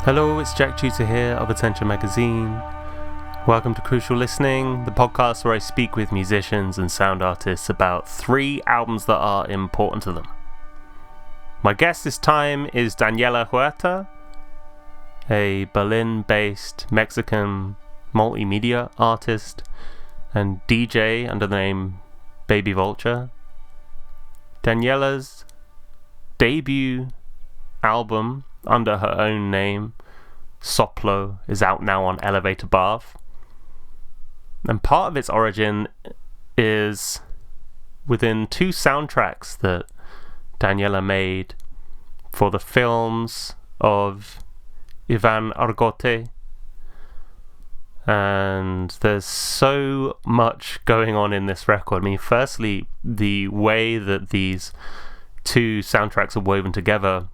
Hello, it's Jack Tutor here of Attention Magazine. Welcome to Crucial Listening, the podcast where I speak with musicians and sound artists about 3 albums that are important to them. My guest this time is Daniela Huerta, a Berlin-based Mexican multimedia artist and DJ under the name Baby Vulture. Daniela's debut album under her own name, Soplo, is out now on Elevator Bath. And part of its origin is within 2 soundtracks that Daniela made for the films of Ivan Argote. And there's so much going on in this record. I mean, firstly, the way that these 2 soundtracks are woven together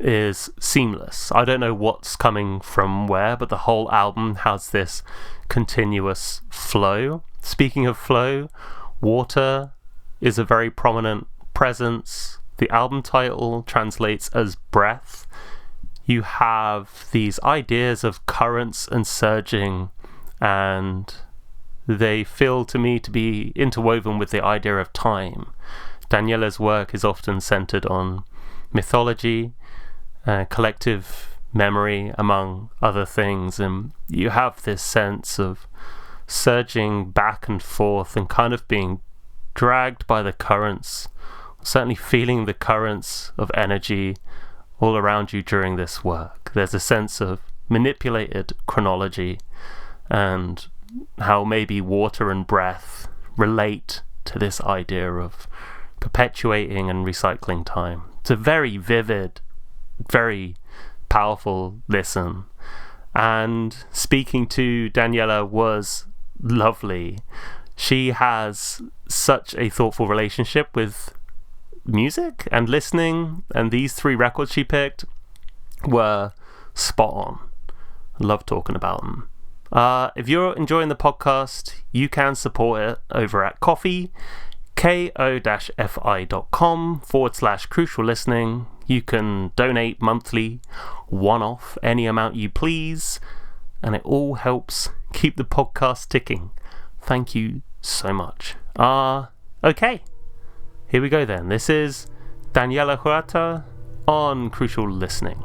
is seamless. I don't know what's coming from where, but the whole album has this continuous flow. Speaking of flow, water is a very prominent presence. The album title translates as breath. You have these ideas of currents and surging, and they feel to me to be interwoven with the idea of time. Daniela's work is often centered on mythology, collective memory, among other things, and you have this sense of surging back and forth and kind of being dragged by the currents, certainly feeling the currents of energy all around you during this work. There's a sense of manipulated chronology and how maybe water and breath relate to this idea of perpetuating and recycling time. It's a very vivid, very powerful listen, and speaking to Daniela was lovely. She has such a thoughtful relationship with music and listening, and these 3 records she picked were spot on. Love talking about them. If you're enjoying the podcast, you can support it over at Ko-fi, ko-fi.com/crucial listening. You can donate monthly, one-off, any amount you please, and it all helps keep the podcast ticking. Thank you so much. Okay, here we go then. This is Daniela Huerta on Crucial Listening.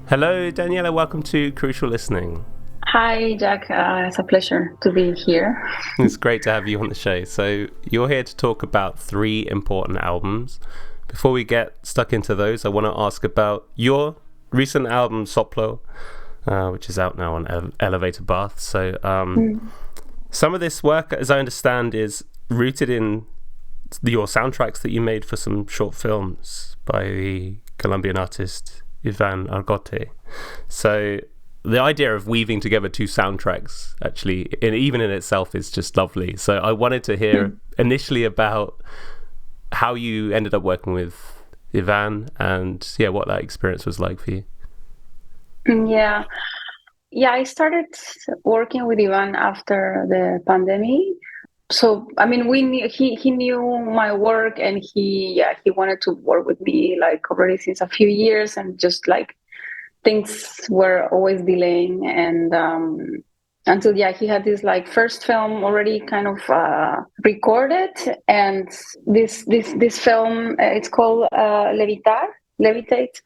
Hello, Daniela. Welcome to Crucial Listening. Hi, Jack. It's a pleasure to be here. It's great to have you on the show. So you're here to talk about 3 important albums. Before we get stuck into those, I want to ask about your recent album, Soplo, which is out now on Elevator Bath. So some of this work, as I understand, is rooted in your soundtracks that you made for some short films by the Colombian artist Ivan Argote. So the idea of weaving together 2 soundtracks, actually, even in itself, is just lovely. So I wanted to hear initially about how you ended up working with Ivan and what that experience was like for you. Yeah, I started working with Ivan after the pandemic. So, I mean, he knew my work, and he wanted to work with me like already since a few years, and just like things were always delaying, and until he had this like first film already kind of recorded, and this film it's called Levitate,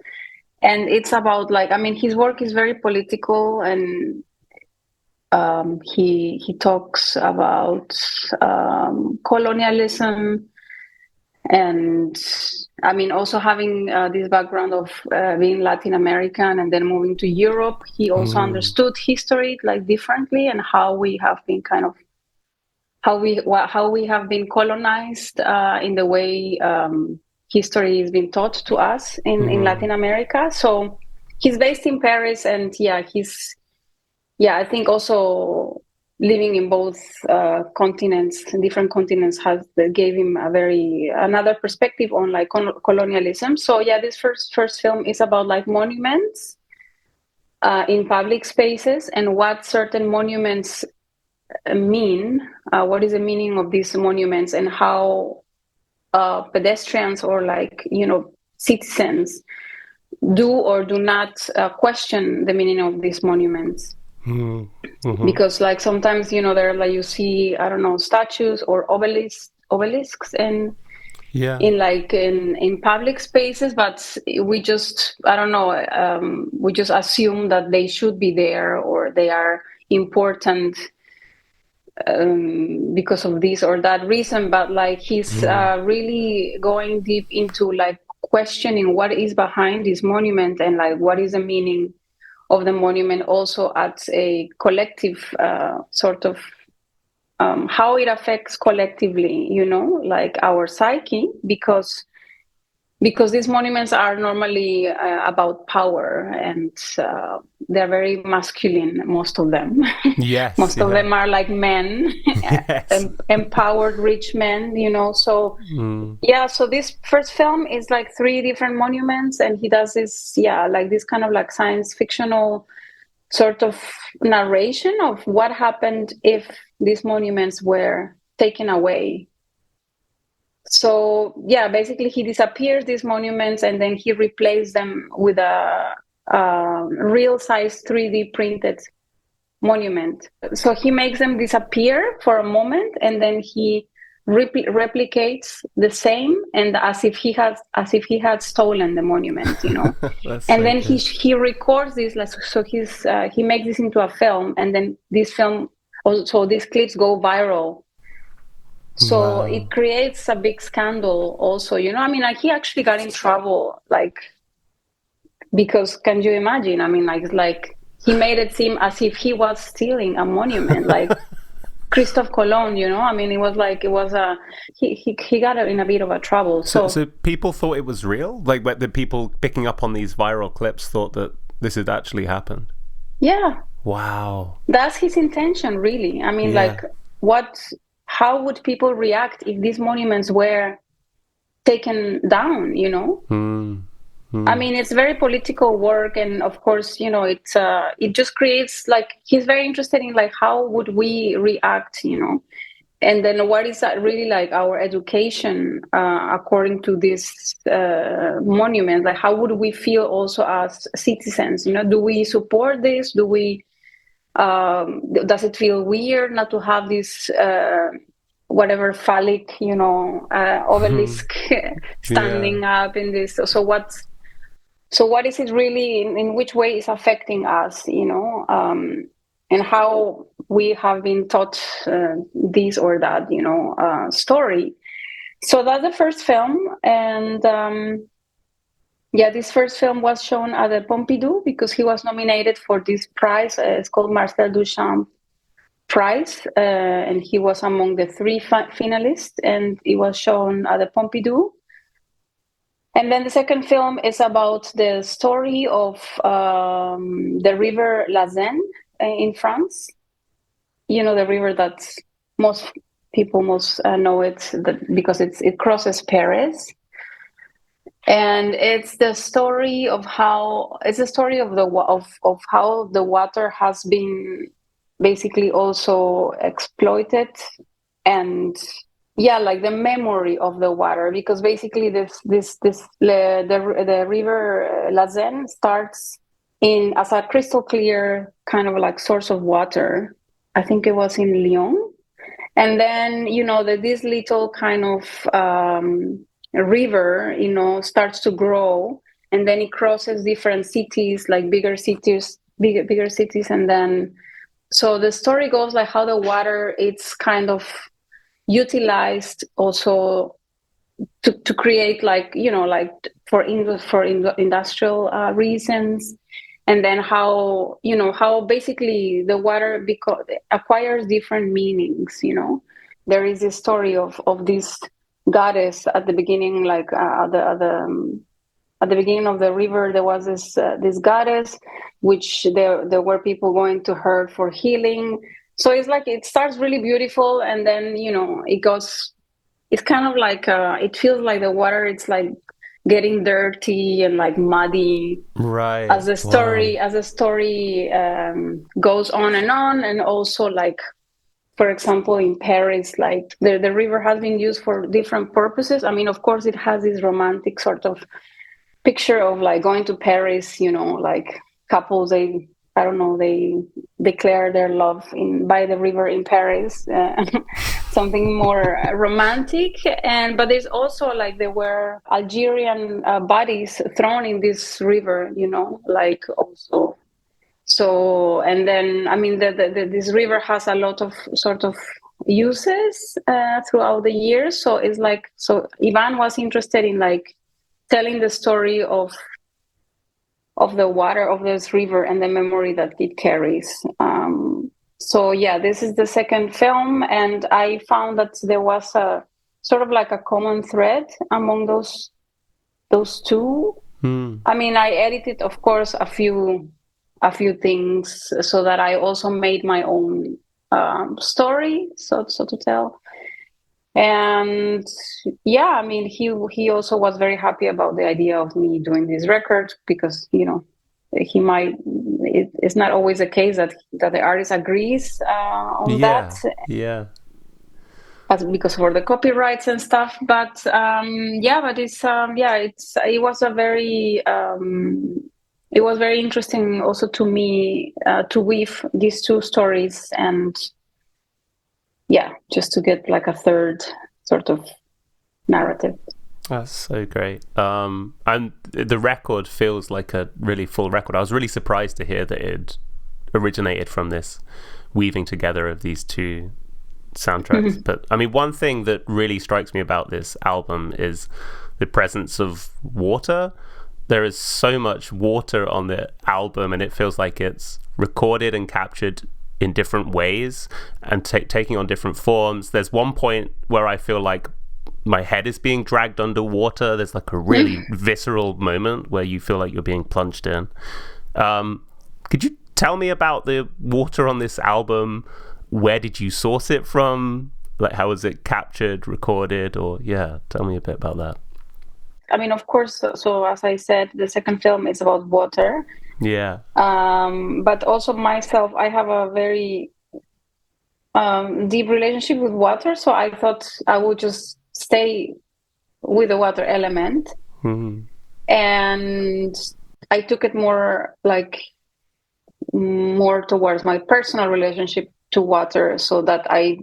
and it's about like, I mean, his work is very political, and he talks about colonialism And I mean, also having this background of being Latin American and then moving to Europe, he also Mm. understood history like differently, and how we have been kind of how we have been colonized in the way history has been taught to us in Mm. Latin America. So he's based in Paris, and I think also living in both continents, different continents, has gave him a very another perspective on like colonialism. So yeah, this first film is about like monuments in public spaces, and what certain monuments mean. What is the meaning of these monuments, and how pedestrians or like citizens do or do not question the meaning of these monuments. Mm. Mm-hmm. Because like sometimes there are like you see, I don't know, statues or obelisks Yeah. in public spaces, but we just, I don't know, we just assume that they should be there or they are important because of this or that reason. But like he's Mm. really going deep into like questioning what is behind this monument, and like what is the meaning of the monument also at a collective sort of how it affects collectively, like our psyche, because these monuments are normally about power, and they're very masculine, most of them. Yes. Most of Yeah. them are like men, Yes. empowered rich men, so Mm. yeah, so this first film is like three different monuments, and he does this, like this kind of like science fictional sort of narration of what happened if these monuments were taken away. So yeah, basically he disappears these monuments, and then he replaced them with a real size 3D printed monument. So he makes them disappear for a moment, and then he replicates the same, and as if he had stolen the monument, That's and so then he good. he records this, like, so he makes this into a film, and then this film also, these clips go viral. So Wow. it creates a big scandal also, I mean, like he actually got in trouble, like, because can you imagine, I mean, like he made it seem as if he was stealing a monument, like Christoph Colon, I mean, it was a he got in a bit of a trouble. So So people thought it was real? Like, the people picking up on these viral clips thought that this had actually happened? yeah, Wow. that's his intention, really. I mean, Yeah. like, what how would people react if these monuments were taken down? Hmm. I Hmm. mean, it's very political work, and of course, it just creates, like, he's very interested in like how would we react, and then what is that really like our education according to this monument, like how would we feel also as citizens? Do we support this? Does it feel weird not to have this whatever phallic, Hmm. obelisk Yeah. standing up in this? So what is it really, in which way is affecting us, and how we have been taught this or that, story. So that's the first film, and yeah, this first film was shown at the Pompidou because he was nominated for this prize. It's called Marcel Duchamp Prize, and he was among the three finalists, and it was shown at the Pompidou. And then the second film is about the story of the river La Seine in France. The river that most people most know it because it crosses Paris. And it's the story of how of how the water has been basically also exploited, and yeah, like the memory of the water, because basically the river La Seine starts in as a crystal clear kind of like source of water. I think it was in Lyon, and then this little kind of river starts to grow, and then it crosses different cities, like bigger cities, and then so the story goes like how the water it's kind of utilized also to create like like for industrial reasons, and then how basically the water acquires different meanings. There is a story of this goddess at the beginning, like at the beginning of the river. There was this goddess, which there were people going to her for healing. So it's like it starts really beautiful, and then it goes. It's kind of like it feels like the water. It's like getting dirty and like muddy Right. as the Wow. story goes on, and also like, for example, in Paris, like the river has been used for different purposes. I mean, of course, it has this romantic sort of picture of like going to Paris, like couples, I don't know, they declare their love by the river in Paris, something more romantic. But there's also like there were Algerian bodies thrown in this river, like also. So, and then I mean, this river has a lot of sort of uses throughout the years. So it's like, so Ivan was interested in like telling the story of the water of this river and the memory that it carries. So yeah, this is the second film, and I found that there was a sort of like a common thread among those two. Hmm. I mean, I edited, of course, a few things so that I also made my own story, so to tell. And yeah, I mean, he also was very happy about the idea of me doing this record, because he might. It's not always the case that the artist agrees on that, Yeah. Yeah. because for the copyrights and stuff. But yeah, but it was a very it was very interesting also to me to weave these two stories, and yeah, just to get like a third sort of narrative. That's so great. And the record feels like a really full record. I was really surprised to hear that it originated from this weaving together of these two soundtracks. Mm-hmm. But I mean, one thing that really strikes me about this album is the presence of water. There is so much water on the album, and it feels like it's recorded and captured in different ways and taking on different forms. There's one point where I feel like my head is being dragged underwater. There's like a really visceral moment where you feel like you're being plunged in. Could you tell me about the water on this album? Where did you source it from? Like, how was it captured, recorded, or tell me a bit about that. I mean, of course, so as I said, the second film is about water. Yeah. But also myself, I have a very deep relationship with water. So I thought I would just stay with the water element. Mm-hmm. And I took it more towards my personal relationship to water, so that I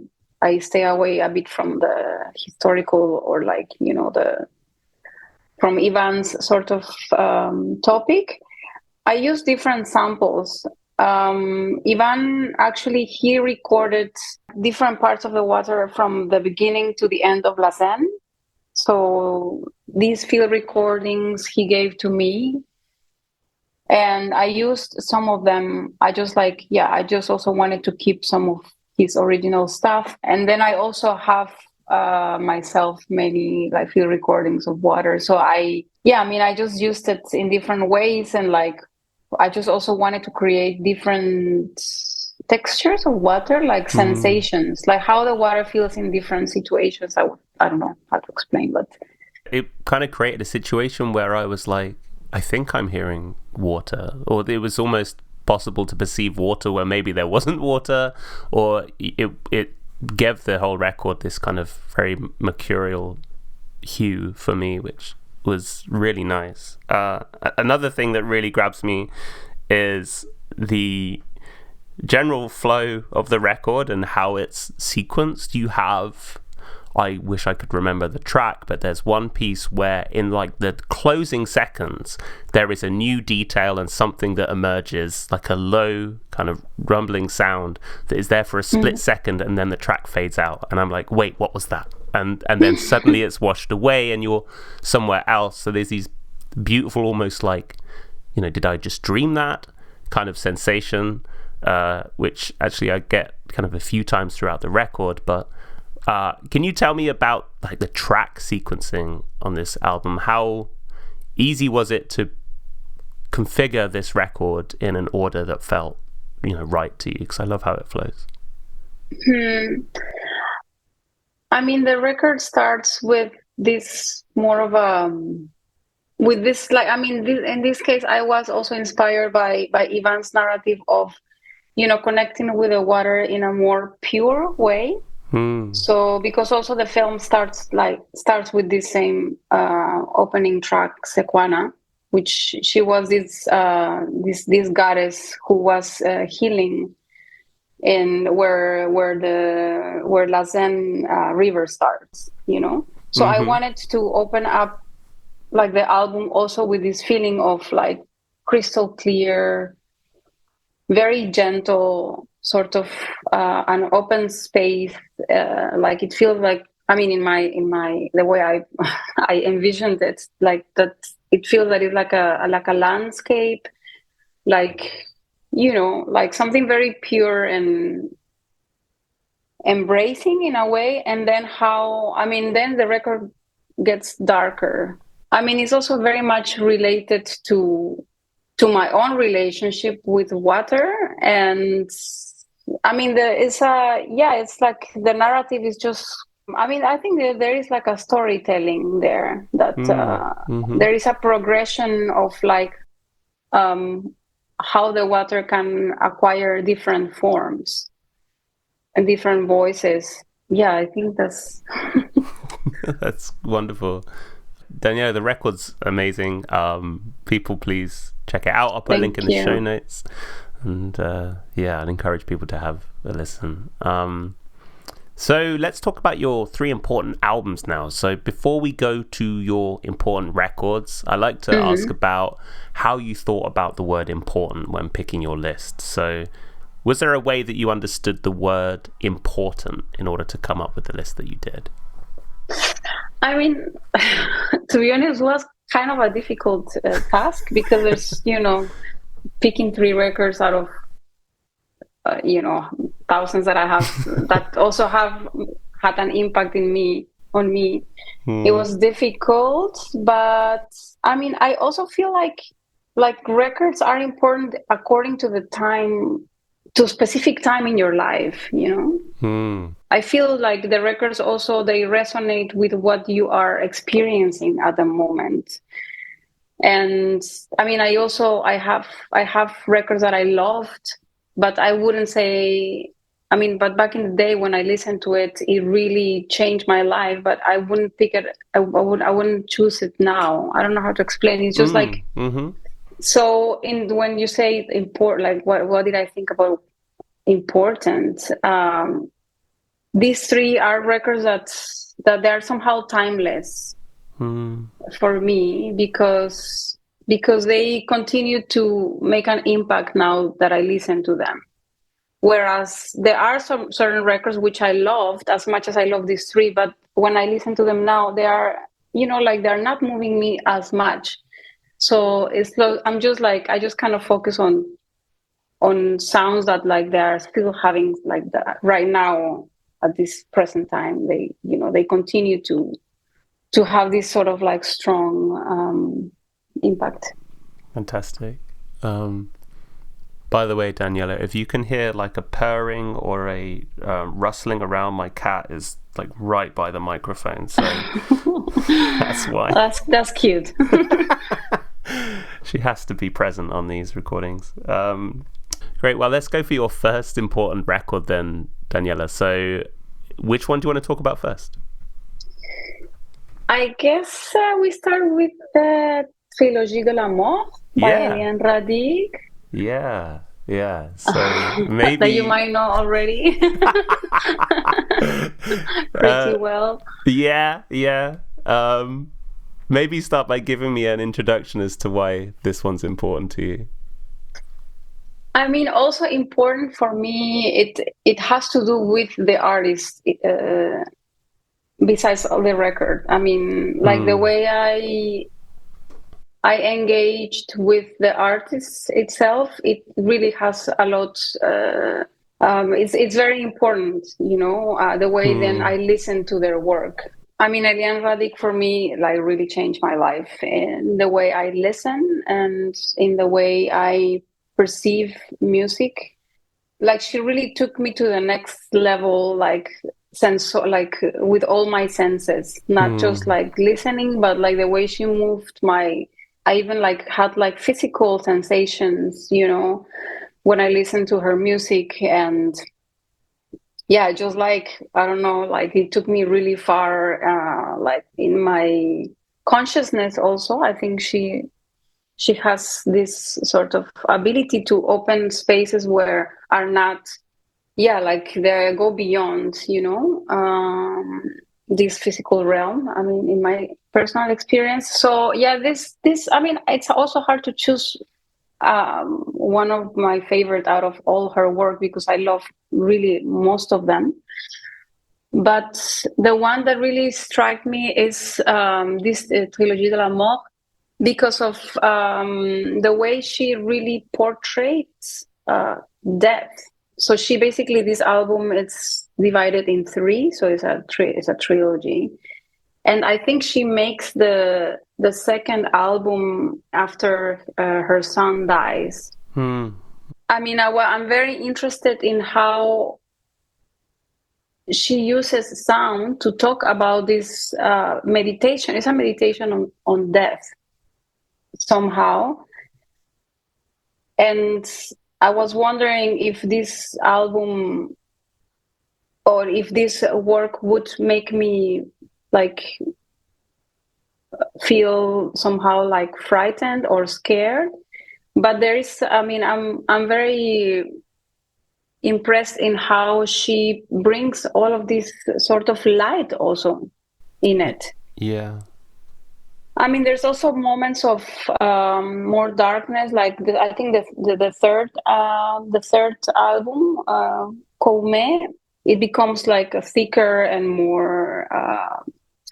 stay away a bit from the historical, or like, from Ivan's sort of topic. I use different samples. Ivan actually, he recorded different parts of the water from the beginning to the end of La Seine. So these field recordings he gave to me, and I used some of them. I just also wanted to keep some of his original stuff. And then I also have myself many like field recordings of water. So I just used it in different ways, and like I just also wanted to create different textures of water, like sensations, like how the water feels in different situations. I don't know how to explain, but it kind of created a situation where I was like, I think I'm hearing water, or it was almost possible to perceive water where maybe there wasn't water, or it gave the whole record this kind of very mercurial hue for me, which was really nice. Another thing that really grabs me is the general flow of the record and how it's sequenced. You have, I wish I could remember the track, but there's one piece where in like the closing seconds there is a new detail and something that emerges, like a low kind of rumbling sound that is there for a split second, and then the track fades out, and I'm like, wait, what was that? and then suddenly it's washed away and you're somewhere else. So there's these beautiful, almost like, did I just dream that kind of sensation, which actually I get kind of a few times throughout the record. But can you tell me about like the track sequencing on this album? How easy was it to configure this record in an order that felt, right to you? Because I love how it flows. I mean, the record starts with this more of a with this, like, I mean, in this case, I was also inspired by Ivan's narrative of, connecting with the water in a more pure way. So because also the film starts with this same opening track, Sequana, which she was this goddess who was healing in where Lazen river starts, So I wanted to open up like the album also with this feeling of like crystal clear, very gentle, sort of an open space. Like it feels like, I mean, in my the way I I envisioned it, like that. It feels that it's like a landscape, like like something very pure and embracing in a way. And then then the record gets darker. I mean, it's also very much related to my own relationship with water. And I mean, it's like the narrative is just, I mean, I think that there is like a storytelling there, that there is a progression of like how the water can acquire different forms and different voices. Yeah, I think that's that's wonderful. Daniela, the record's amazing. People, please check it out. I'll put a link in the show notes. And I'd encourage people to have a listen. So let's talk about your 3 important albums now. So before we go to your important records, I like to ask about how you thought about the word important when picking your list. So was there a way that you understood the word important in order to come up with the list that you did? I mean, to be honest, it was kind of a difficult task, because there's, picking 3 records out of, thousands that I have that also have had an impact on me. It was difficult, but I mean, I also feel like records are important according to the time, to specific time in your life, I feel like the records also, they resonate with what you are experiencing at the moment. And I mean, I have records that I loved, but I wouldn't say, I mean, but back in the day when I listened to it, it really changed my life, but I wouldn't pick it. I wouldn't choose it now. I don't know how to explain. It's just like, so when you say important, like what did I think about important? These 3 are records that they are somehow timeless for me, because they continue to make an impact now that I listen to them. Whereas there are some certain records which I loved as much as I love these 3, but when I listen to them now, they are, like they're not moving me as much. So I'm just like, I just kind of focus on sounds that like they are still having like that right now at this present time. They continue to have this sort of like strong impact. Fantastic. By the way, Daniela, if you can hear like a purring or a rustling around, my cat is like right by the microphone, so that's why. That's cute. She has to be present on these recordings. Great. Well, let's go for your first important record then, Daniela. So which one do you want to talk about first? I guess we start with the Trilogie de la Mort by Eliane Radic. Yeah. So maybe that you might know already pretty well. Yeah. Maybe start by giving me an introduction as to why this one's important to you. I mean, also important for me, it has to do with the artist. besides the record. I mean, like the Mm. way I engaged with the artist itself, it really has a lot. It's very important, the way then Mm. I listen to their work. I mean, Eliane Radic for me like really changed my life in the way I listen and in the way I perceive music. Like she really took me to the next level, like like with all my senses, not just Mm. like listening, but like the way she moved my. I even like had like physical sensations, when I listened to her music. And yeah, just like I don't know, like it took me really far, like in my consciousness also. I think she has this sort of ability to open spaces where are not, yeah, like they go beyond, this physical realm. I mean, in my personal experience. So yeah, this I mean, it's also hard to choose one of my favorite out of all her work, because I love really most of them. But the one that really struck me is this Trilogie de la Mort, because of the way she really portrays death. So she basically, this album, it's divided in three, so it's a trilogy. And I think she makes the second album after her son dies. Mm. I mean, I'm very interested in how she uses sound to talk about this meditation. It's a meditation on death somehow. And I was wondering if this album, or if this work would make me like feel somehow like frightened or scared. But there is, I mean, I'm very impressed in how she brings all of this sort of light also in Y- it. yeah. I mean, there's also moments of more darkness, like I think the third album, Koume, it becomes like a thicker and more.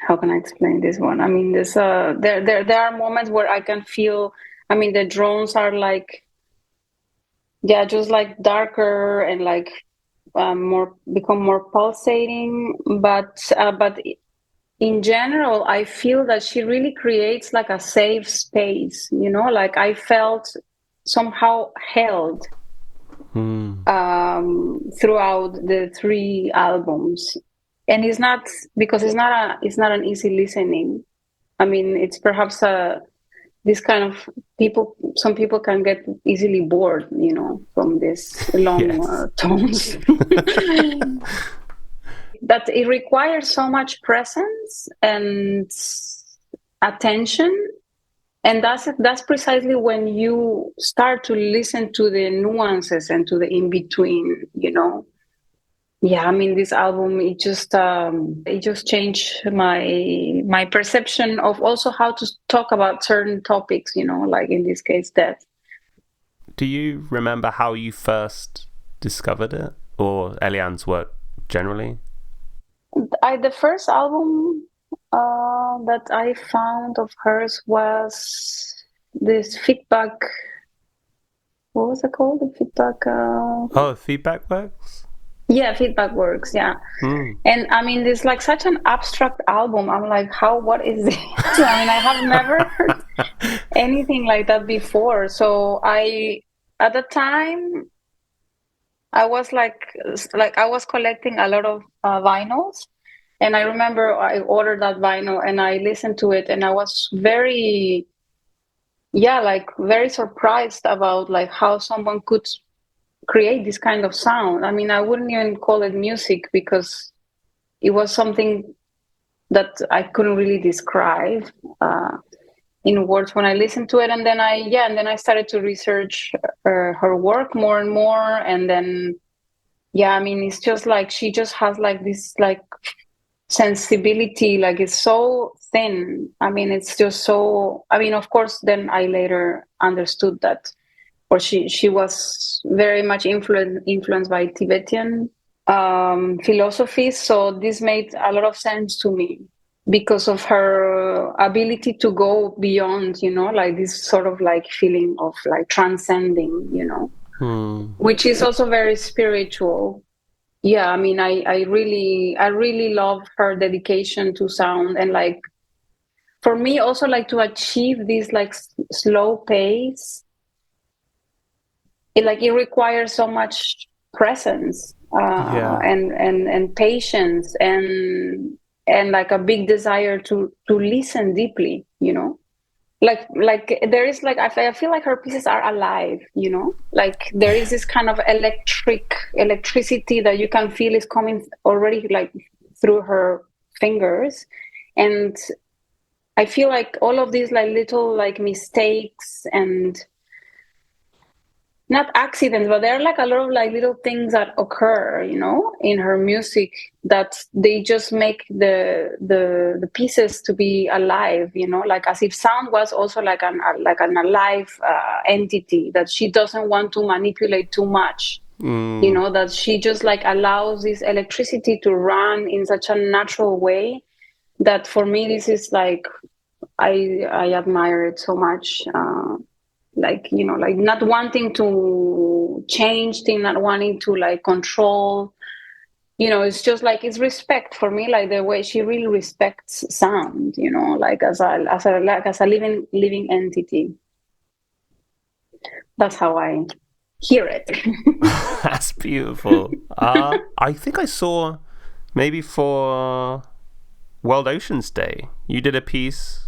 How can I explain this one? I mean, there are moments where I can feel. I mean, the drones are like, yeah, just like darker and like more, become more pulsating. But in general, I feel that she really creates like a safe space, like I felt somehow held Mm. throughout the three albums. And it's not because it's not an easy listening. I mean, it's perhaps this kind of people, some people can get easily bored, from these long Yes. tones. That it requires so much presence and attention, and that's precisely when you start to listen to the nuances and to the in between. Yeah, I mean, this album, it just changed my perception of also how to talk about certain topics, like in this case death. Do you remember how you first discovered it, or Eliane's work generally? The first album that I found of hers was this feedback. What was it called? The feedback. Oh, Feedback Works. Yeah, feedback works. Yeah, Mm. and I mean, this like such an abstract album. I'm like, how? What is this? I mean, I have never heard anything like that before. So at the time, I was like I was collecting a lot of vinyls. And I remember I ordered that vinyl and I listened to it, and I was very, yeah, like very surprised about like how someone could create this kind of sound. I mean, I wouldn't even call it music, because it was something that I couldn't really describe in words when I listened to it. And then I started to research her work more and more. And then, yeah, I mean, it's just like she just has like this like sensibility, like it's so thin. I mean, it's just so, I mean, of course then I later understood that, or she was very much influenced by Tibetan philosophies. So this made a lot of sense to me because of her ability to go beyond, like this sort of like feeling of like transcending, Hmm. which is also very spiritual. Yeah, I mean, I really love her dedication to sound, and like for me also like to achieve this like slow pace, it requires so much presence, Yeah. and patience, and like a big desire to listen deeply, like there is like I feel like her pieces are alive, like there is this kind of electricity that you can feel is coming already like through her fingers. And I feel like all of these like little like mistakes, and not accidents, but there are like a lot of like little things that occur, in her music, that they just make the pieces to be alive, like as if sound was also like an alive entity that she doesn't want to manipulate too much. Mm. That she just like allows this electricity to run in such a natural way, that for me this is like, I admire it so much. Like, like not wanting to change things, not wanting to like control. It's just like it's respect for me, like the way she really respects sound. Like as a living entity. That's how I hear it. That's beautiful. I think I saw maybe for World Oceans Day, you did a piece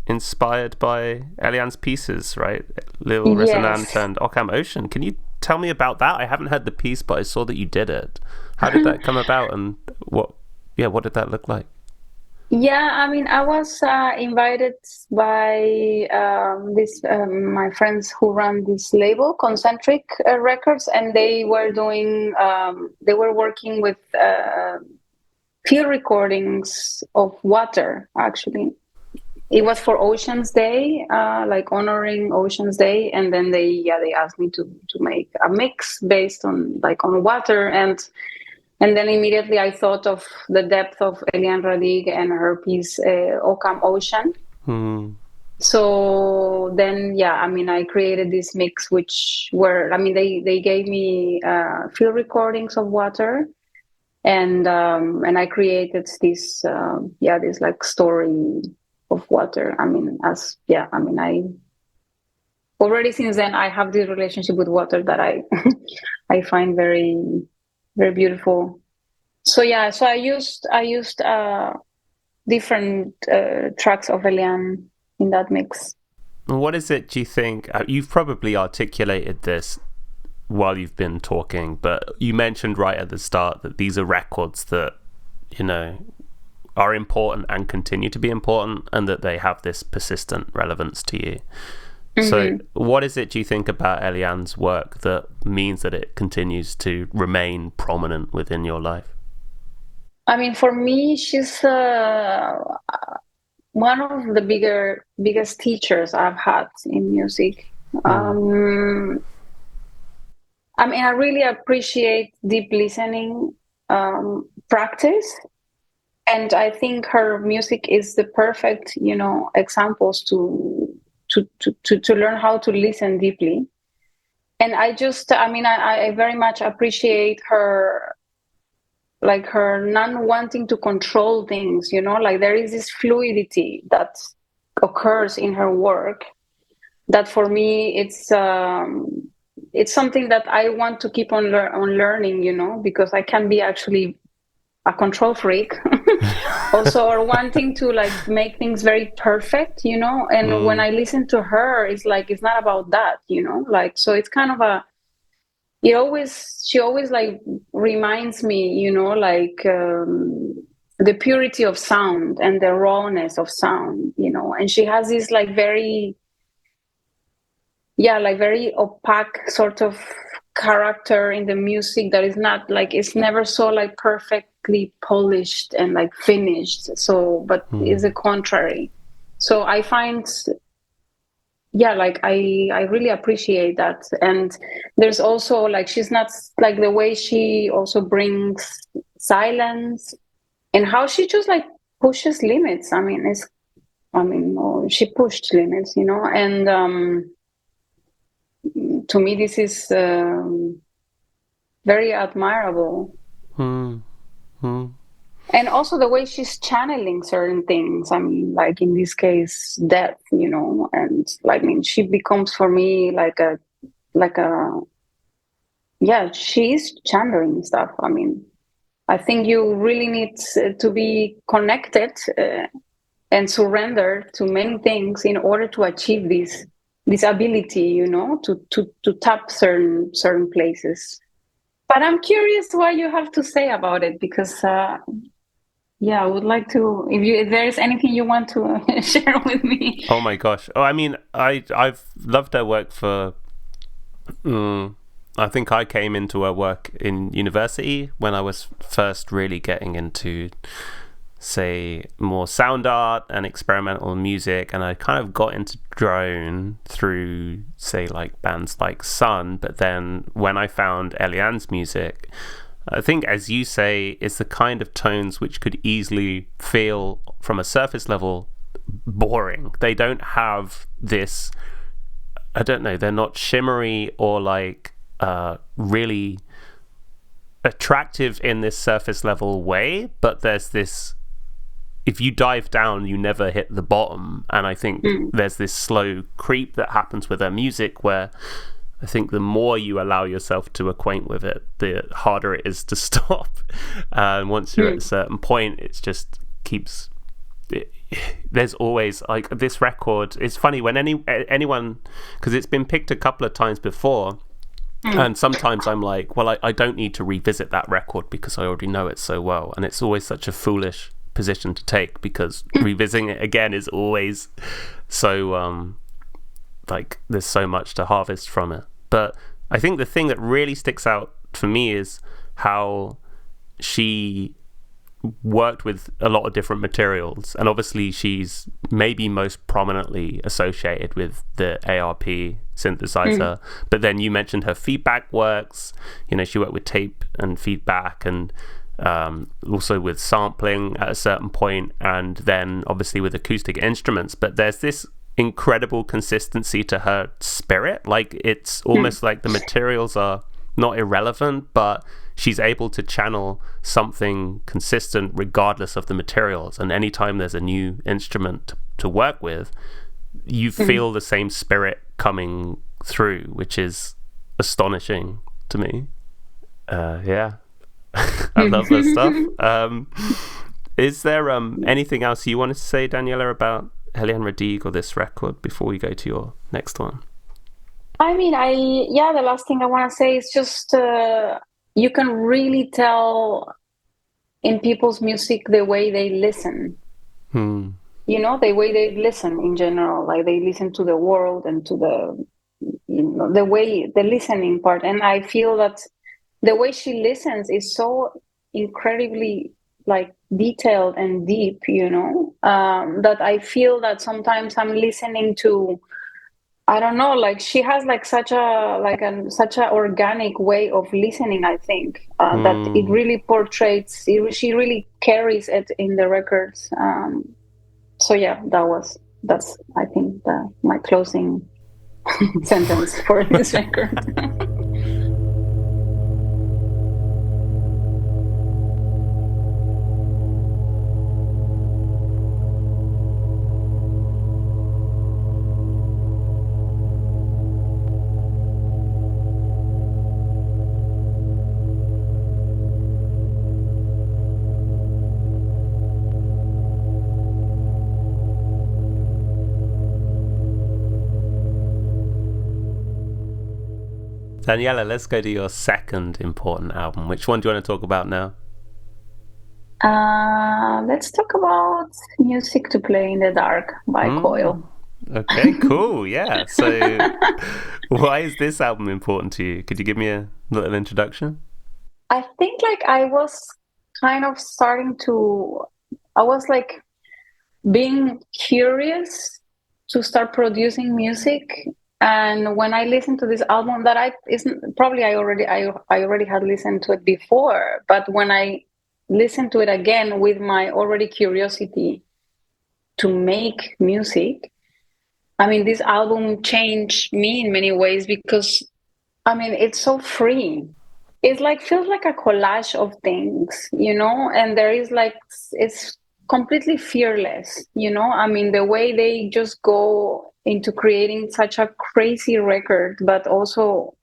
inspired by Eliane's pieces, right? Lil Resonant Yes. and Occam Ocean. Can you tell me about that? I haven't heard the piece, but I saw that you did it. How did that come about, and what did that look like? Yeah, I mean, I was invited by this my friends who run this label, Concentric Records, and they were working with field recordings of water. Actually, it was for Oceans Day, like honoring Oceans Day, and then they asked me to make a mix based on like on water. And then immediately I thought of the depth of Eliane Radig and her piece Occam Ocean. Hmm. So then, yeah, I mean, I created this mix, which were, I mean, they gave me field recordings of water, and I created this like story of water. I mean, I already since then I have this relationship with water that I I find very very beautiful. So yeah, so I used different tracks of Eliane in that mix. What is it, do you think? You've probably articulated this while you've been talking, but you mentioned right at the start that these are records that, you know, are important and continue to be important, and that they have this persistent relevance to you. So, Hmm. what is it, do you think, about Eliane's work that means that it continues to remain prominent within your life? I mean, for me, she's one of the biggest teachers I've had in music. Mm. Um, I mean, I really appreciate deep listening practice, and I think her music is the perfect, examples to learn how to listen deeply. And I mean, I very much appreciate her, like her non wanting to control things, like there is this fluidity that occurs in her work, that for me it's something that I want to keep on learning, because I can be actually a control freak also, or wanting to like make things very perfect, and when Mm. I listen to her, it's like it's not about that, like, so it's kind of she always like reminds me, like the purity of sound and the rawness of sound, and she has this like very, yeah, like very opaque sort of character in the music, that is not like, it's never so like perfectly polished and like finished, so but is the Mm. contrary. So I find yeah, like I really appreciate that. And there's also like she's not like the way she also brings silence and how she just like pushes limits. I mean, she pushed limits, and to me this is very admirable. Hmm. Hmm. And also the way she's channeling certain things. I mean, like in this case, death, and like, I mean, she becomes for me like a, yeah, she's channeling stuff. I mean, I think you really need to be connected and surrender to many things in order to achieve this ability, to tap certain places. But I'm curious what you have to say about it because yeah, I would like to. If there's anything you want to share with me. Oh my gosh. Oh, I mean, I've loved her work for. Mm, I think I came into her work in university when I was first really getting into, say, more sound art and experimental music, and I kind of got into drone through, say, like bands like Sun. But then when I found Eliane's music, I think, as you say, it's the kind of tones which could easily feel, from a surface level, boring. They don't have this, I don't know, they're not shimmery or like really attractive in this surface level way, but there's this, if you dive down, you never hit the bottom. And I think Mm, there's this slow creep that happens with her music where I think the more you allow yourself to acquaint with it, the harder it is to stop. And once you're at a mm, certain point, it just keeps. It, there's always like this record. It's funny when anyone, because it's been picked a couple of times before, mm, and sometimes I'm like, well, I don't need to revisit that record because I already know it so well. And it's always such a foolish position to take because revisiting it again is always so like there's so much to harvest from it. But I think the thing that really sticks out for me is how she worked with a lot of different materials, and obviously she's maybe most prominently associated with the ARP mm, synthesizer. But then you mentioned her feedback works. She worked with tape and feedback, and also with sampling at a certain point, and then obviously with acoustic instruments. But there's this incredible consistency to her spirit. Like it's mm, almost like the materials are not irrelevant, but she's able to channel something consistent regardless of the materials. And anytime there's a new instrument to work with, you mm. feel the same spirit coming through, which is astonishing to me. Yeah, I love her stuff. Is there anything else you wanted to say, Daniela, about Helene Radigue or this record before we go to your next one? I mean, yeah, the last thing I want to say is just you can really tell in people's music the way they listen. Hmm. The way they listen in general, like they listen to the world and to the way the listening part. And I feel that the way she listens is so incredibly like detailed and deep, that I feel that sometimes I'm listening to, I don't know, like she has like such a organic way of listening. I think that it Hmm. really portrays. She really carries it in the records. So yeah, that's I think my closing sentence for this record. Daniela, let's go to your second important album. Which one do you want to talk about now? Let's talk about "Music to Play in the Dark" by Hmm. Coil. Okay, cool. Yeah. So, why is this album important to you? Could you give me a little introduction? I think like I was kind of starting to, I was like being curious to start producing music. And when I listened to this album, that I isn't probably I already had listened to it before, but when I listened to it again with my already curiosity to make music, I mean, this album changed me in many ways because I mean, it's so free. It's like feels like a collage of things, and there is like it's completely fearless, I mean, the way they just go into creating such a crazy record, but also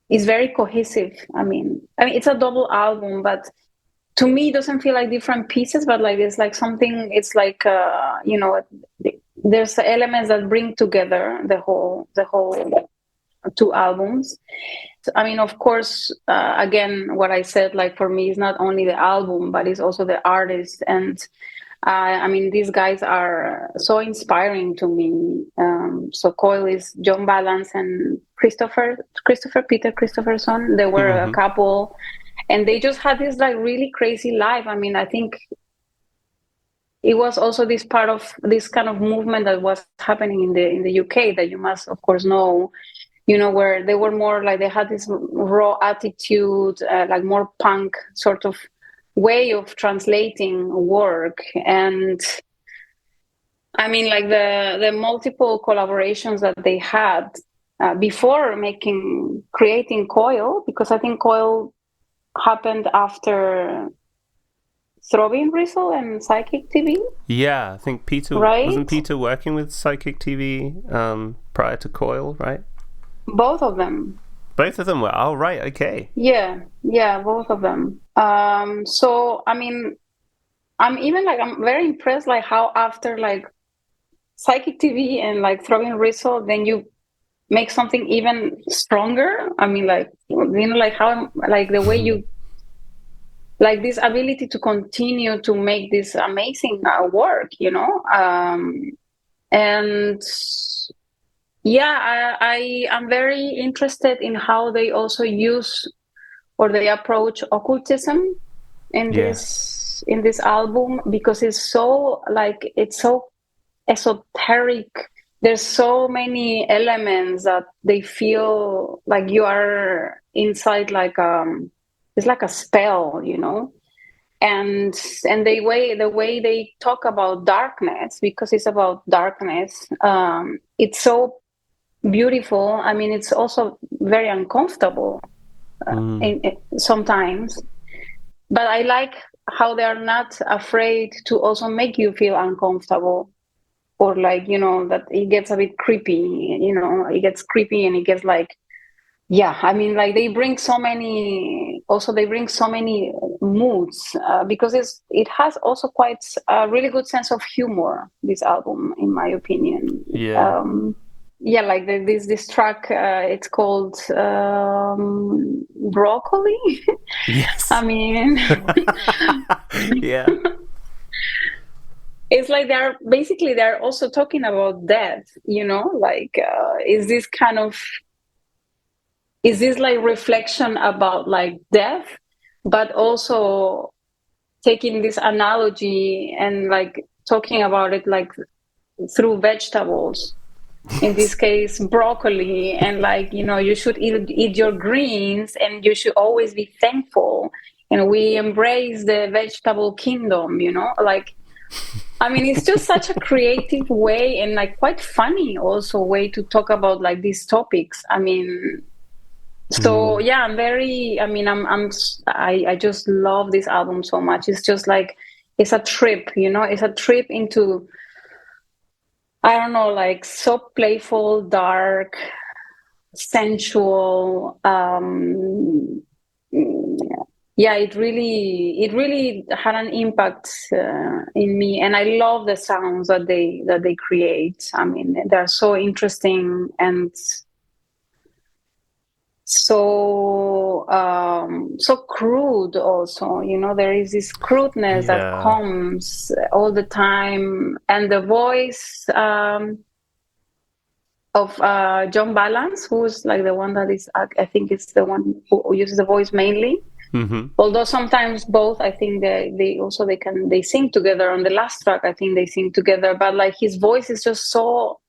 is very cohesive. I mean, it's a double album, but to me, it doesn't feel like different pieces, but like it's like something. It's like there's elements that bring together the whole two albums. I mean, of course, again, what I said, like for me, is not only the album, but it's also the artist. And I mean, these guys are so inspiring to me. So Coil is John Balance and Peter Christopherson. They were a Mm-hmm. couple, and they just had this like really crazy life. I mean, I think it was also this part of this kind of movement that was happening in the UK that you must, of course, know, where they were more like they had this raw attitude, like more punk sort of way of translating work. And I mean, like the multiple collaborations that they had before creating Coil, because I think Coil happened after Throbbing Gristle and Psychic TV, Yeah, I think wasn't right? Peter working with Psychic TV prior to Coil, right? Both of them. Both of them were. Oh, right, okay. Yeah, both of them. So I mean, I'm very impressed like how after like Psychic TV and like Throbbing Gristle, then you make something even stronger. I mean, like like how like the way you like this ability to continue to make this amazing work, and yeah, I am very interested in how they also use or they approach occultism in Yes. this album, because it's so esoteric. There's so many elements that they feel like you are inside, like it's like a spell, and the way they talk about darkness, because it's about darkness. It's so beautiful. I mean, it's also very uncomfortable Mm. sometimes, but I like how they are not afraid to also make you feel uncomfortable, or like that it gets a bit creepy. It gets creepy and it gets like, yeah, I mean, like they bring so many moods, because it has also quite a really good sense of humor, this album, in my opinion. Yeah. Yeah, like this track, it's called Broccoli. I Yes. mean, Yeah. it's like they're also talking about death, like is this like reflection about like death, but also taking this analogy and like talking about it like through vegetables, in this case broccoli, and like you should eat your greens, and you should always be thankful, and we embrace the vegetable kingdom, like, I mean, it's just such a creative way, and like quite funny also way to talk about like these topics. I mean, so Mm. yeah, I just love this album so much. It's just like it's a trip, it's a trip into, I don't know, like so playful, dark, sensual. Yeah, it really had an impact in me, and I love the sounds that they create. I mean, they're so interesting and so crude also. There is this crudeness that Yeah. comes all the time, and the voice of John Balance, who's like the one that is, I think it's the one who uses the voice mainly. Mm-hmm. Although sometimes both, I think they sing together on the last track. I think they sing together, but like his voice is just so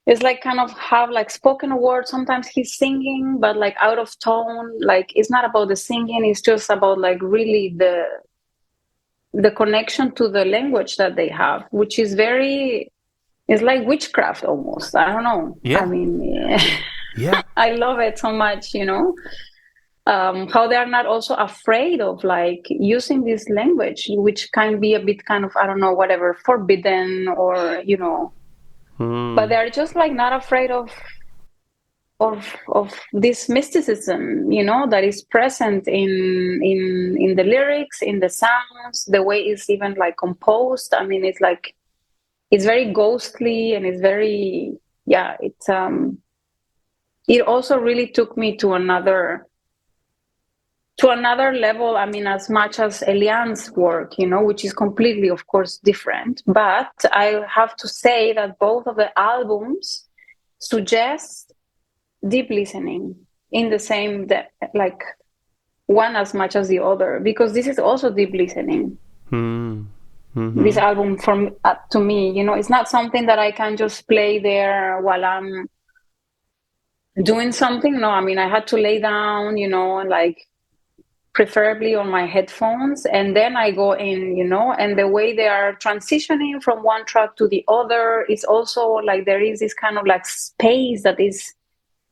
it's like kind of have like spoken word. Sometimes he's singing, but like out of tone. Like it's not about the singing. It's just about like really the connection to the language that they have, which is very. It's like witchcraft almost. I don't know. I Yeah. mean, Yeah. I love it so much. How they are not also afraid of like using this language, which can be a bit kind of, I don't know, whatever, forbidden or but they're just like not afraid of this mysticism, that is present in the lyrics, in the sounds, the way it's even like composed. I mean, it's like it's very ghostly and it's very, yeah, it also really took me to another level. I mean, as much as Eliane's work, which is completely, of course, different. But I have to say that both of the albums suggest deep listening in the same, like one as much as the other, because this is also deep listening. This album, from to me, it's not something that I can just play there while I'm doing something. No, I mean, I had to lay down, and like preferably on my headphones, and then I go in, and the way they are transitioning from one track to the other is also like there is this kind of like space that is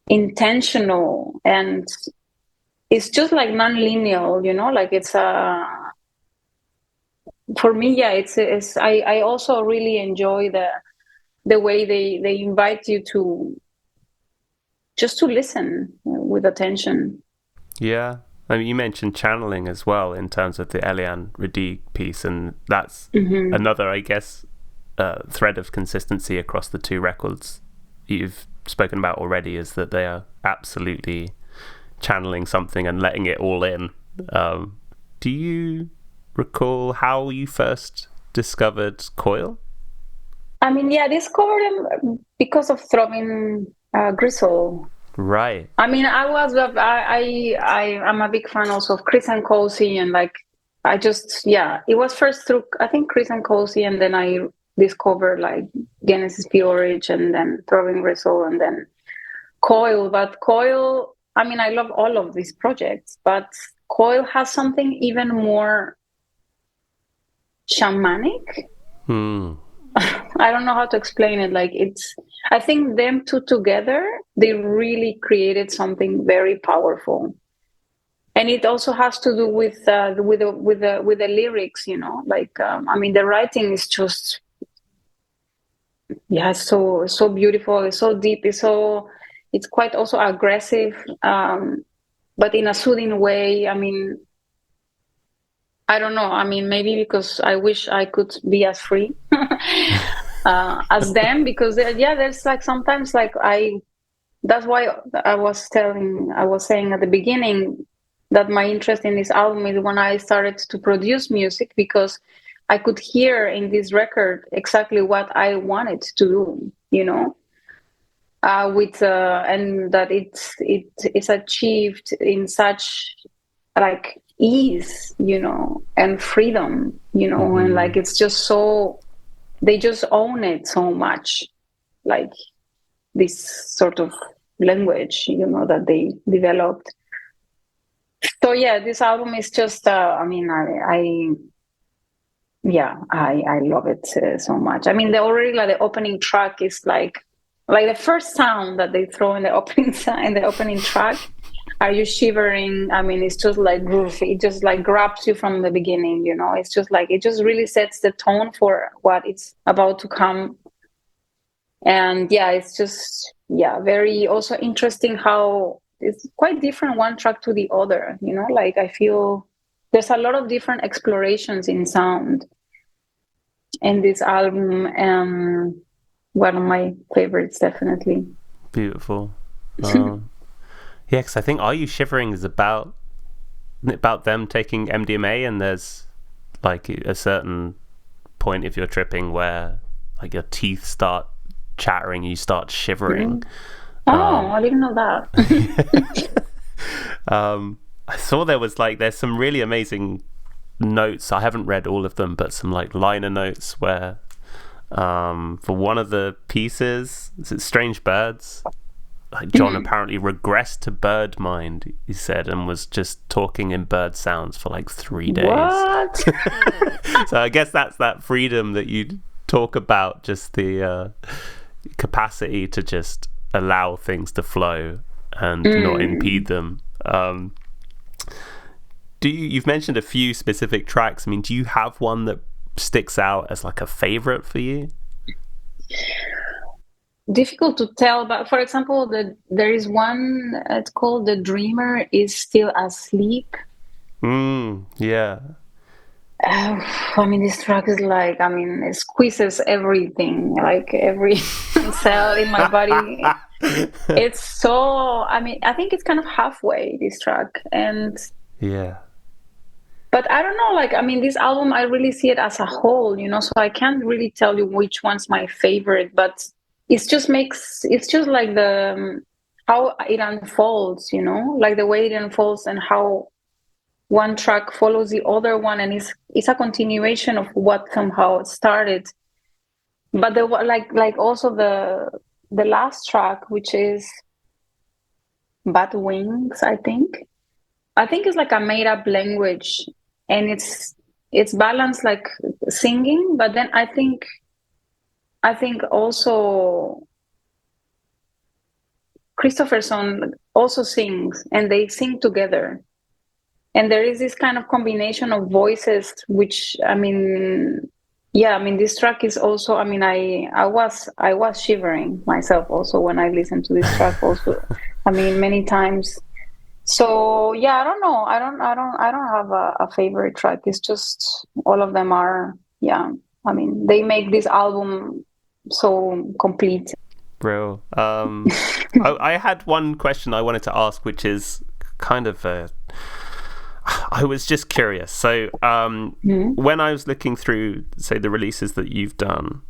intentional, and it's just like non-linear, like it's for me, yeah, it's I also really enjoy the way they invite you to just to listen with attention. Yeah. I mean, you mentioned channeling as well in terms of the Eliane Radigue piece, and that's another, I guess, thread of consistency across the two records you've spoken about already, is that they are absolutely channeling something and letting it all in. Do you recall how you first discovered Coil? I mean, yeah, discovered them because of Throbbing Gristle. Right. I mean, I'm a big fan also of Chris and Cozy, and like it was first through, I think, Chris and Cozy, and then I discovered like Genesis Peorage, and then Throbbing Gristle, and then Coil. But Coil, I mean, I love all of these projects, but Coil has something even more shamanic. I don't know how to explain it. Like I think them two together, they really created something very powerful, and it also has to do with the lyrics. Like I mean, the writing is just so beautiful. It's so deep. It's quite also aggressive, but in a soothing way. I mean, I don't know. I mean, maybe because I wish I could be as free as them, because there's like sometimes like that's why I was saying at the beginning that my interest in this album is when I started to produce music, because I could hear in this record exactly what I wanted to do, with and that it's achieved in such like ease, and freedom, and like it's just so they just own it so much, like this sort of language, that they developed. So yeah, this album is just I mean, I love it so much. I mean, the opening track is like the first sound that they throw in the opening track. Are you shivering? I mean, it's just like groove. It just like grabs you from the beginning. It's just like it just really sets the tone for what it's about to come. And yeah, it's just very also interesting how it's quite different one track to the other. Like I feel there's a lot of different explorations in sound in this album, and one of my favorites, definitely. Beautiful. Yeah, because I think Are You Shivering is about them taking MDMA, and there's like a certain point if you're tripping where like your teeth start chattering, you start shivering. I didn't know that. I saw there's some really amazing notes. I haven't read all of them, but some like liner notes where For one of the pieces, is it Strange Birds? Like John apparently regressed to bird mind, he said, and was just talking in bird sounds for like 3 days. What? So I guess that's that freedom that you talk about, just the capacity to just allow things to flow and not impede them. You've mentioned a few specific tracks. I mean, do you have one that sticks out as like a favorite for you? Difficult to tell, but for example, there is one, it's called "The Dreamer is Still Asleep." Yeah. I mean, this track is like, I mean, it squeezes everything, like every cell in my body. It's so, I mean, I think it's kind of halfway, this track. And yeah, but I don't know, like, I mean, this album, I really see it as a whole, you know, so I can't really tell you which one's my favorite, but it's just like how it unfolds, you know, like the way it unfolds and how one track follows the other one, and it's a continuation of what somehow started. But the like also the last track, which is Bat Wings, I think it's like a made up language, and it's balanced like singing, but then I think also Christopherson also sings, and they sing together. And there is this kind of combination of voices, which, I mean, yeah, I mean, this track is also, I mean, I was shivering myself also when I listened to this track also, I mean, many times. So yeah, I don't know. I don't have a favorite track. It's just all of them are, yeah. I mean, they make this album so complete. Bro. I had one question I wanted to ask, which is kind of I was just curious. So when I was looking through, say, the releases that you've done,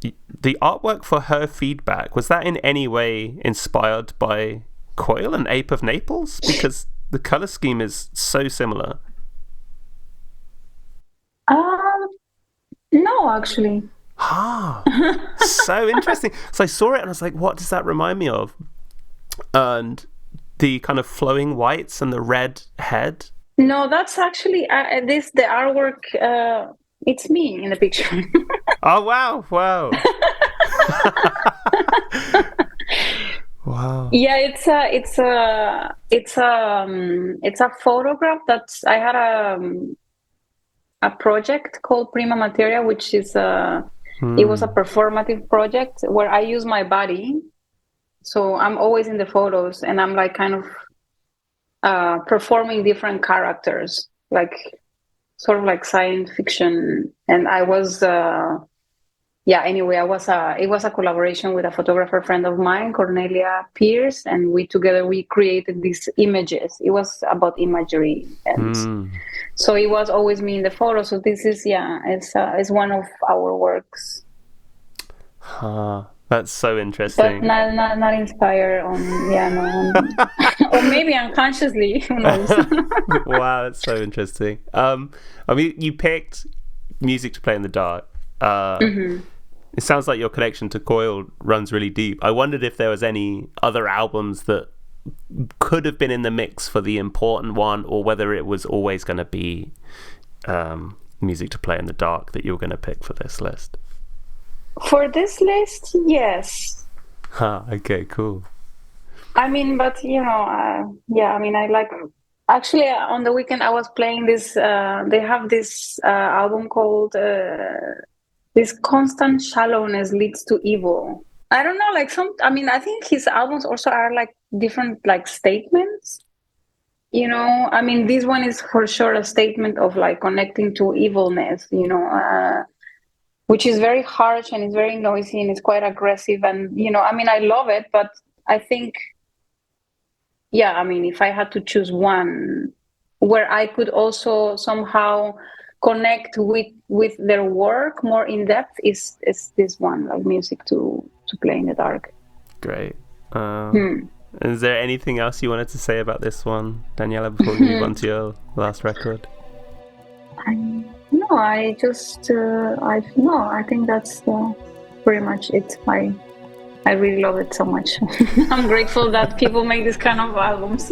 the artwork for Her Feedback, was that in any way inspired by Coil and Ape of Naples? Because the color scheme is so similar. No, actually. So interesting. So I saw it and I was like, what does that remind me of? And the kind of flowing whites and the red head. No, that's actually the artwork. It's me in the picture. Oh wow! Wow. Yeah, it's a photograph that I had a project called Prima Materia, which is it was a performative project where I use my body. So I'm always in the photos, and I'm like kind of performing different characters, like sort of like science fiction. And I was anyway, it was a collaboration with a photographer friend of mine, Cornelia Pierce, and we created these images. It was about imagery, and so it was always me in the photo. So this is it's one of our works. That's so interesting. But not inspired on or maybe unconsciously. Who knows? Wow, that's so interesting. I mean, you picked music to play in the dark. It sounds like your connection to Coil runs really deep. I wondered if there was any other albums that could have been in the mix for the important one, or whether it was always going to be music to play in the dark that you were going to pick for this list. For this list, yes. Okay, cool. I mean, but you know, I mean, I like. Actually, on the weekend, I was playing this. They have this album called "This Constant Shallowness Leads to Evil." I don't know, like I mean, I think his albums also are like different, like statements. You know, I mean, this one is for sure a statement of like connecting to evilness. You know. Which is very harsh and it's very noisy and it's quite aggressive. And, you know, I mean, I love it, but I think, I mean, if I had to choose one where I could also somehow connect with their work more in depth is this one, like music to play in the dark. Great. Is there anything else you wanted to say about this one, Daniela, before we move on to your last record? No, I just, I no, I think that's pretty much it. I really love it so much. I'm grateful that people make this kind of albums.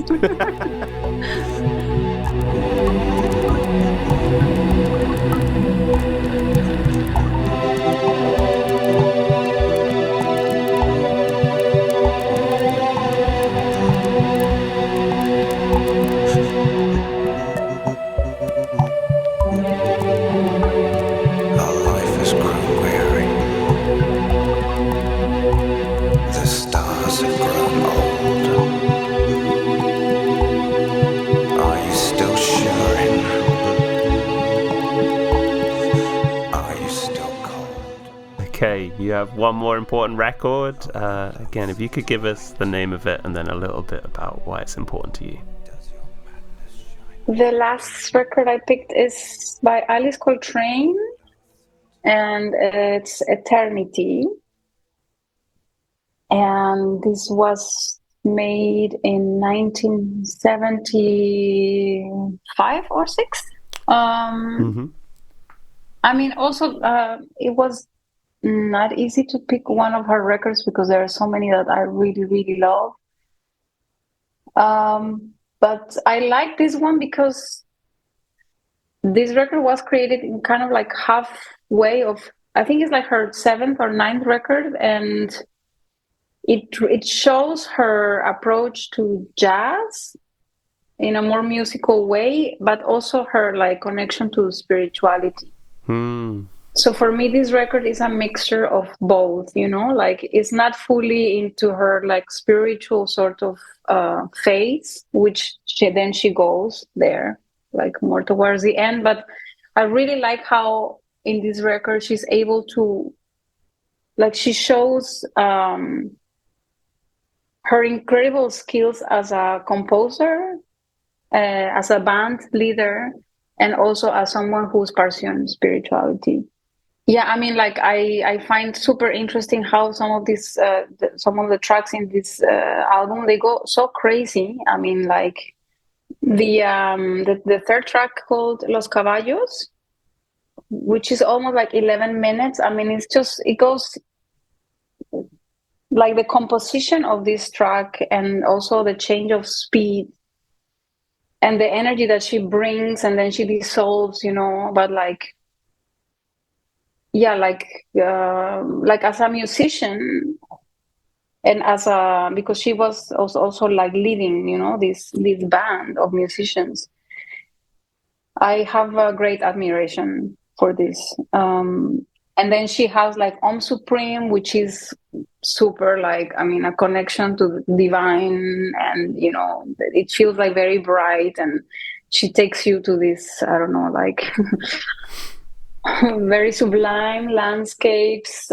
Our life has grown weary. The stars have grown old. Are you still shivering? Are you still cold? Okay, you have one more important record. Again, if you could give us the name of it and then a little bit about why it's important to you. The last record I picked is by Alice Coltrane, and it's Eternity. And this was made in 1975 or 6. Mm-hmm. I mean, also, it was not easy to pick one of her records because there are so many that I really, really love. But I like this one because this record was created in kind of like halfway of, I think it's like her 7th or 9th record, and it shows her approach to jazz in a more musical way, but also her like connection to spirituality. So for me, this record is a mixture of both, like it's not fully into her like spiritual sort of phase, which then she goes there like more towards the end. But I really like how in this record she's able to, like, she shows her incredible skills as a composer, as a band leader, and also as someone who's pursuing spirituality. Yeah, I mean, like I find super interesting how some of these some of the tracks in this album, they go so crazy. I mean, like the third track called Los Caballos, which is almost like 11 minutes. I mean, it goes like the composition of this track and also the change of speed and the energy that she brings, and then she dissolves, but like, yeah, like as a musician, and as a, because she was also like leading, this band of musicians, I have a great admiration for this. And then she has like Om Supreme, which is super, like, I mean, a connection to the divine, and it feels like very bright, and she takes you to this, I don't know, like very sublime landscapes.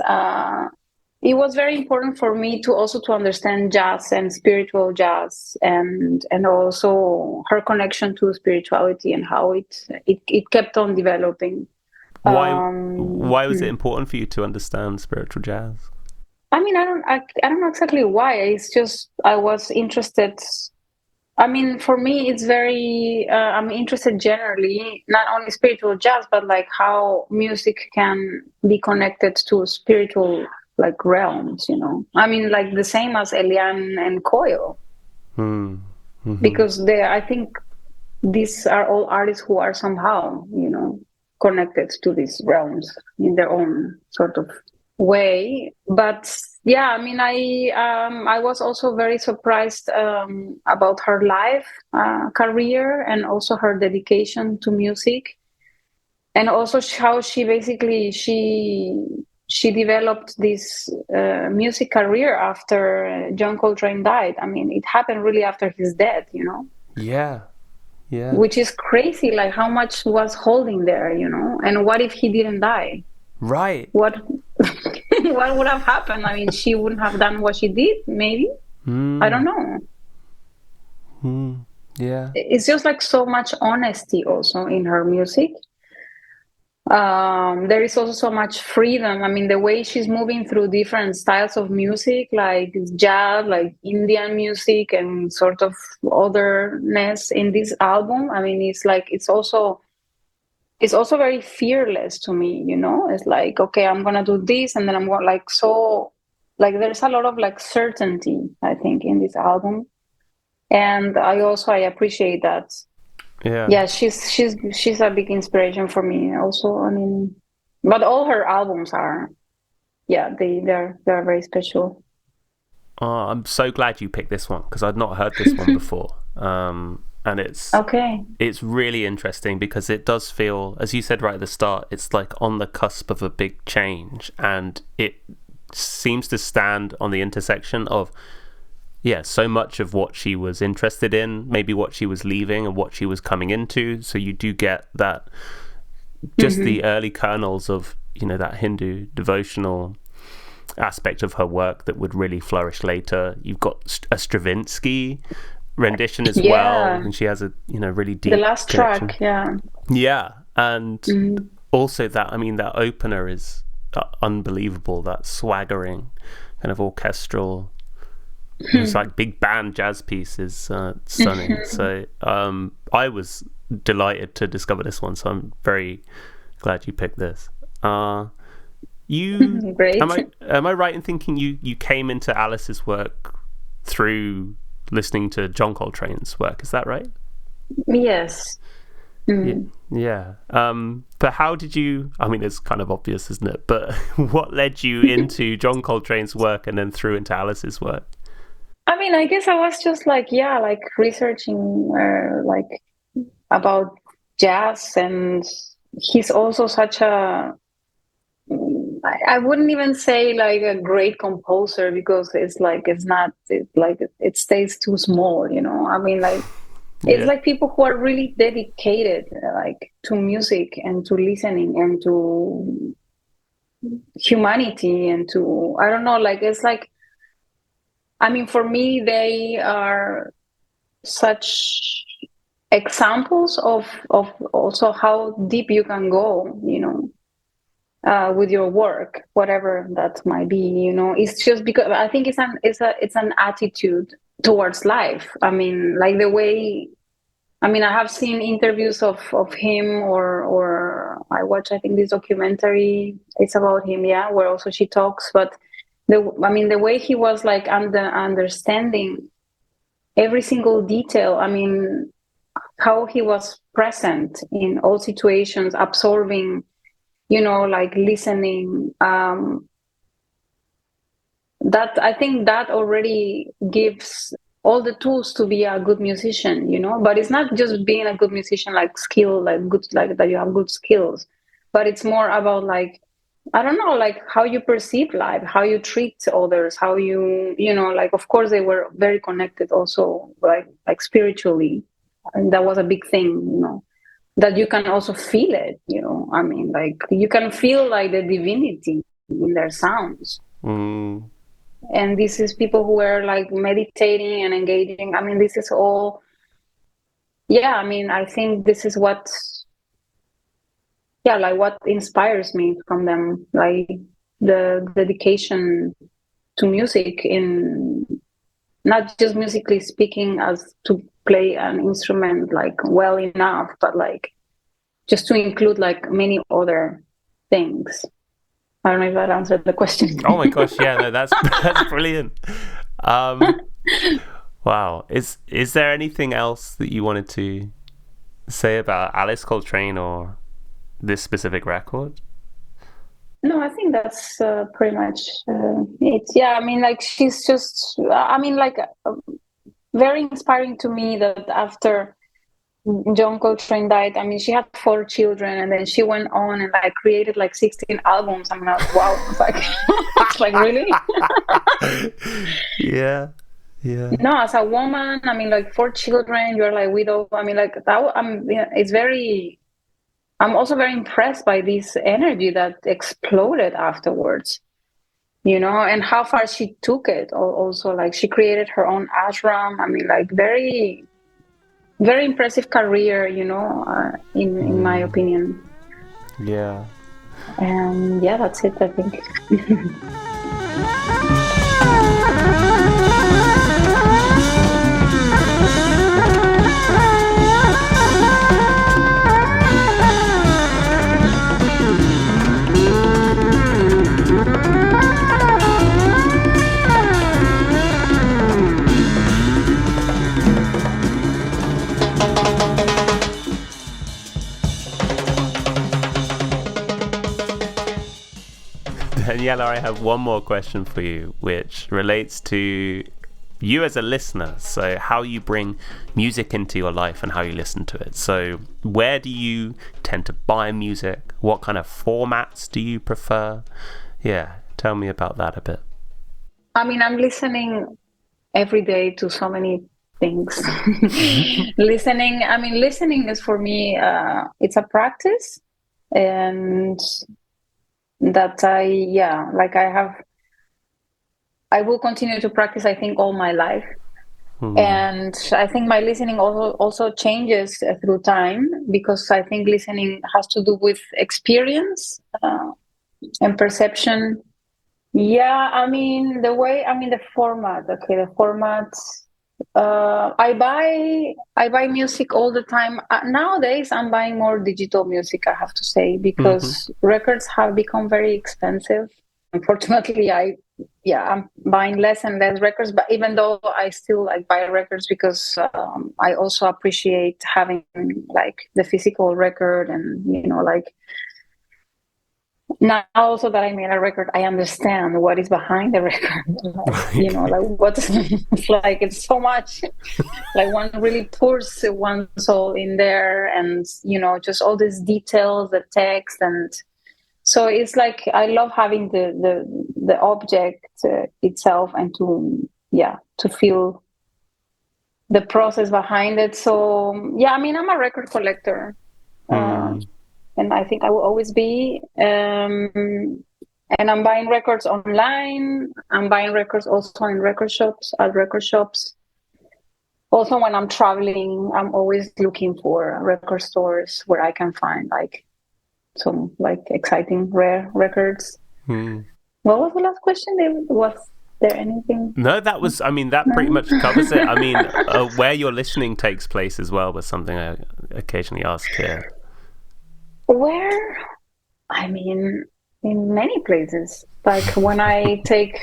It was very important for me to also to understand jazz and spiritual jazz, and also her connection to spirituality and how it kept on developing. Why was it important for you to understand spiritual jazz? I mean, I don't know exactly why. It's just I was interested. I mean, for me, it's very. I'm interested generally, not only spiritual jazz, but like how music can be connected to spiritual like realms. I mean, like the same as Elian and Coil, because I think these are all artists who are somehow, connected to these realms in their own sort of way. But yeah, I mean, I was also very surprised about her life career, and also her dedication to music, and also how she basically she developed this music career after John Coltrane died. I mean, it happened really after his death, Yeah. which is crazy, like how much was holding there, and what if he didn't die? Right. What what would have happened? I mean, she wouldn't have done what she did, maybe. I don't know. Yeah. It's just like so much honesty also in her music. There is also so much freedom. I mean, the way she's moving through different styles of music, like jazz, like Indian music, and sort of otherness in this album. I mean, it's like it's also it's also very fearless to me, you know. It's like, okay, I'm gonna do this, and then I'm going like, so like there's a lot of like certainty, I think, in this album. And I appreciate that. Yeah. Yeah, she's a big inspiration for me also. I mean, but all her albums are, yeah, they're very special. Oh, I'm so glad you picked this one because I'd not heard this one before. And Okay. it's really interesting because it does feel, as you said right at the start, it's like on the cusp of a big change, and it seems to stand on the intersection of, yeah, so much of what she was interested in, maybe what she was leaving and what she was coming into. So you do get that, just the early kernels of, you know, that Hindu devotional aspect of her work that would really flourish later. You've got a Stravinsky rendition as well, and she has a, you know, really deep the last connection. track, Yeah, and also that, I mean, that opener is unbelievable, that swaggering kind of orchestral, it's like big band jazz piece is stunning. So I was delighted to discover this one, so I'm very glad you picked this. You Great. am I right in thinking you came into Alice's work through listening to John Coltrane's work? Is that right? Yes. Yeah. But how did you? I mean, it's kind of obvious, isn't it? But what led you into John Coltrane's work and then through into Alice's work? I mean, I guess I was just like, yeah, like researching like about jazz, and he's also such a, I wouldn't even say like a great composer, because it's like it's not, it stays too small, you know. I mean, like it's like people who are really dedicated like to music and to listening and to humanity and to, I don't know, like it's like, I mean, for me they are such examples of also how deep you can go, you know, with your work, whatever that might be, you know. It's just because I think it's an attitude towards life. I mean, like the way, I mean, I have seen interviews of him, or I watch, I think, this documentary, it's about him, yeah, where also she talks. But I mean, the way he was like understanding every single detail. I mean, how he was present in all situations, absorbing, you know, like listening. That, I think that already gives all the tools to be a good musician, you know. But it's not just being a good musician, like skill, like good, like that you have good skills, but it's more about like, I don't know, like how you perceive life, how you treat others, how you know, like of course they were very connected also, like spiritually, and that was a big thing, you know, that you can also feel it, you know. I mean, like you can feel like the divinity in their sounds. And this is people who are like meditating and engaging. I mean, this is all, yeah, I mean, I think this is what, yeah, like what inspires me from them, like the dedication to music, in not just musically speaking as to play an instrument like well enough, but like just to include like many other things. I don't know if that answered the question. Oh my gosh, yeah, no, that's brilliant. Wow. Is there anything else that you wanted to say about Alice Coltrane or this specific record? No, I think that's pretty much it. Yeah, I mean, like she's just, I mean, like very inspiring to me that after John Coltrane died, I mean, she had 4 children, and then she went on and like created like 16 albums. I'm like, wow, it's like, it's like really? Yeah. No, as a woman, I mean, like 4 children, you're like widow. I mean, like that. It's very. I'm also very impressed by this energy that exploded afterwards, you know, and how far she took it. Also, like she created her own ashram. I mean, like very, very impressive career, you know, in my opinion. Yeah. And yeah, that's it, I think. Daniela, I have one more question for you, which relates to you as a listener. So, how you bring music into your life and how you listen to it. So, where do you tend to buy music? What kind of formats do you prefer? Yeah, tell me about that a bit. I mean, I'm listening every day to so many things. Listening is for me, it's a practice. And that I will continue to practice, I think, all my life. And I think my listening also changes through time, because I think listening has to do with experience and perception. Yeah, the format. Okay, the format. I buy music all the time. Nowadays, I'm buying more digital music, I have to say, because records have become very expensive. Unfortunately, I'm buying less and less records. But even though I still like buy records, because I also appreciate having like the physical record, and like. Now, also that I made a record, I understand what is behind the record. Like what's it's like, it's so much. Like one really pours one soul in there, and just all these details, the text, and so it's like I love having the object itself, and to feel the process behind it. So I'm a record collector. And I think I will always be. And I'm buying records online. I'm buying records also in record shops, at record shops. Also, when I'm traveling, I'm always looking for record stores where I can find some exciting, rare records. What was the last question? Was there anything? No, that was, that pretty much covers it. Where your listening takes place as well was something I occasionally ask here. Where? In many places. Like when I take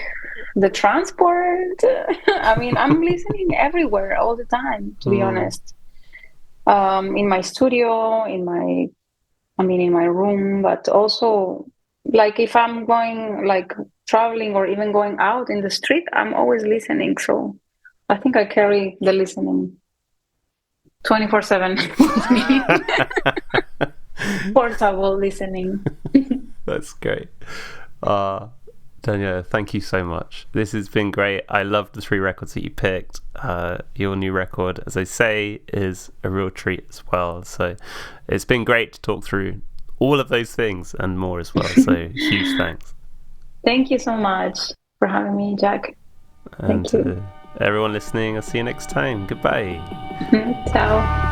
the transport, I'm listening everywhere all the time, to be honest. In my studio, in my room, but also like if I'm going traveling or even going out in the street, I'm always listening. So I think I carry the listening 24/7 with me. Portable listening. That's great. Daniela, thank you so much. This has been great. I love the 3 records that you picked. Your new record, as I say, is a real treat as well. So it's been great to talk through all of those things and more as well. So huge thanks. Thank you so much for having me, Jack. Thank you. Everyone listening, I'll see you next time. Goodbye. Ciao.